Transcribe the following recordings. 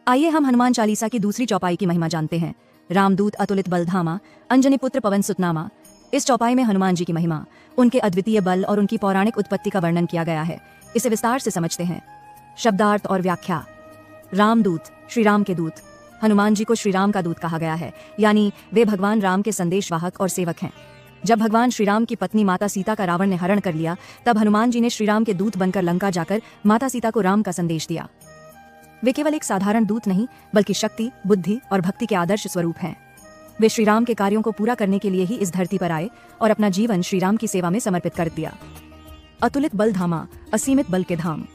आइए हम हनुमान चालीसा की दूसरी चौपाई की महिमा जानते हैं। रामदूत अतुलित बलधामा, अंजनी पुत्र पवन सुतनामा। इस चौपाई में हनुमान जी की महिमा, उनके अद्वितीय बल और उनकी पौराणिक उत्पत्ति का वर्णन किया गया है। इसे विस्तार से समझते हैं। शब्दार्थ और व्याख्या। रामदूत, श्री राम के दूत। हनुमान जी को श्री राम का दूत कहा गया है, यानी वे भगवान राम के संदेशवाहक और सेवक हैं। जब भगवान श्री राम की पत्नी माता सीता का रावण ने हरण कर लिया, तब हनुमान जी ने श्री राम के दूत बनकर लंका जाकर माता सीता को राम का संदेश दिया। वे केवल एक साधारण दूत नहीं, बल्कि शक्ति, बुद्धि और भक्ति के आदर्श स्वरूप हैं। वे श्री राम के कार्यों को पूरा करने के लिए ही इस धरती पर आए और अपना जीवन श्री राम की सेवा में समर्पित कर दिया। अतुलित बल धामा, असीमित बल के धाम।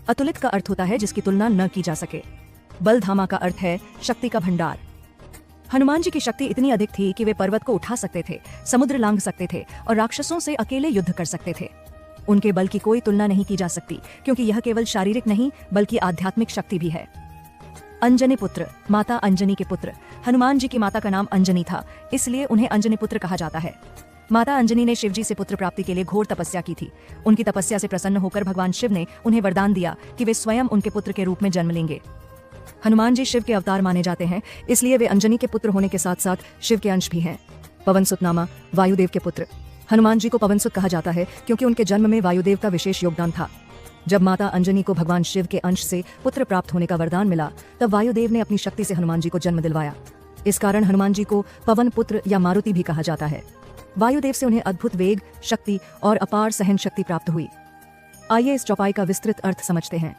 अतुलित का अर्थ होता है जिसकी तुलना न की जा सके। बल धामा का अर्थ है शक्ति का भंडार। हनुमान जी की शक्ति इतनी अधिक थी कि वे पर्वत को उठा सकते थे, समुद्र लांघ सकते थे और राक्षसों से अकेले युद्ध कर सकते थे। उनके बल की कोई तुलना नहीं की जा सकती, क्योंकि यह केवल शारीरिक नहीं बल्कि आध्यात्मिक शक्ति भी है। अंजनी पुत्र, माता अंजनी के पुत्र। हनुमान जी की माता का नाम अंजनी था, इसलिए उन्हें अंजनी पुत्र कहा जाता है। माता अंजनी ने शिवजी से पुत्र प्राप्ति के लिए घोर तपस्या की थी। उनकी तपस्या से प्रसन्न होकर भगवान शिव ने उन्हें वरदान दिया कि वे स्वयं उनके पुत्र के रूप में जन्म लेंगे। हनुमान जी शिव के अवतार माने जाते हैं, इसलिए वे अंजनी के पुत्र होने के साथ साथ शिव के अंश भी हैं। पवन सुतनामा, वायुदेव के पुत्र। हनुमान जी को पवन सुत कहा जाता है क्योंकि उनके जन्म में वायुदेव का विशेष योगदान था। जब माता अंजनी को भगवान शिव के अंश से पुत्र प्राप्त होने का वरदान मिला, तब वायुदेव ने अपनी शक्ति से हनुमान जी को जन्म दिलवाया। इस कारण हनुमान जी को पवन पुत्र या मारुति भी कहा जाता है। वायुदेव से उन्हें अद्भुत वेग, शक्ति और अपार सहन शक्ति प्राप्त हुई। आइए इस चौपाई का विस्तृत अर्थ समझते हैं।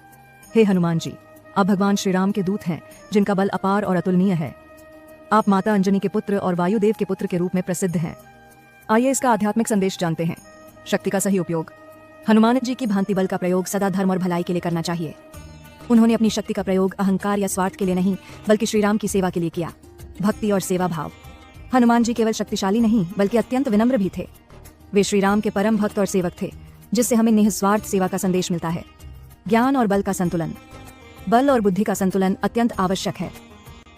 हे हनुमान जी, आप भगवान श्री राम के दूत हैं, जिनका बल अपार और अतुलनीय है। आप माता अंजनी के पुत्र और वायुदेव के पुत्र के रूप में प्रसिद्ध हैं। आइए इसका आध्यात्मिक संदेश जानते हैं। शक्ति का सही उपयोग। हनुमान जी की भांति बल का प्रयोग सदा धर्म और भलाई के लिए करना चाहिए। उन्होंने अपनी शक्ति का प्रयोग अहंकार या स्वार्थ के लिए नहीं, बल्कि श्री राम की सेवा के लिए किया। भक्ति और सेवा भाव। हनुमान जी केवल शक्तिशाली नहीं बल्कि अत्यंत विनम्र भी थे। वे श्री राम के परम भक्त और सेवक थे, जिससे हमें निस्वार्थ सेवा का संदेश मिलता है। ज्ञान और बल का संतुलन। बल और बुद्धि का संतुलन अत्यंत आवश्यक है।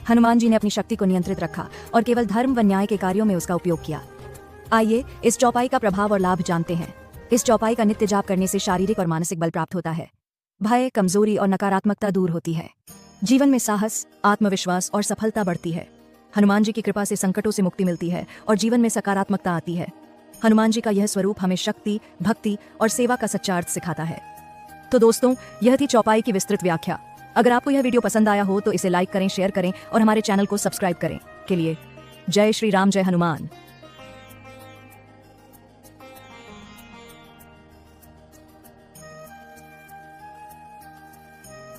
हनुमान जी ने अपनी शक्ति को नियंत्रित रखा और केवल धर्म व न्याय के कार्यों में उसका उपयोग किया। आइए इस चौपाई का प्रभाव और लाभ जानते हैं। इस चौपाई का नित्य जाप करने से शारीरिक और मानसिक बल प्राप्त होता है। भय, कमजोरी और नकारात्मकता दूर होती है। जीवन में साहस, आत्मविश्वास और सफलता बढ़ती है। हनुमान जी की कृपा से संकटों से मुक्ति मिलती है और जीवन में सकारात्मकता आती है। हनुमान जी का यह स्वरूप हमें शक्ति, भक्ति और सेवा का सच्चा अर्थ सिखाता है। तो दोस्तों, यह थी चौपाई की विस्तृत व्याख्या। अगर आपको यह वीडियो पसंद आया हो तो इसे लाइक करें, शेयर करें और हमारे चैनल को सब्सक्राइब करें। के लिए जय श्री राम, जय हनुमान।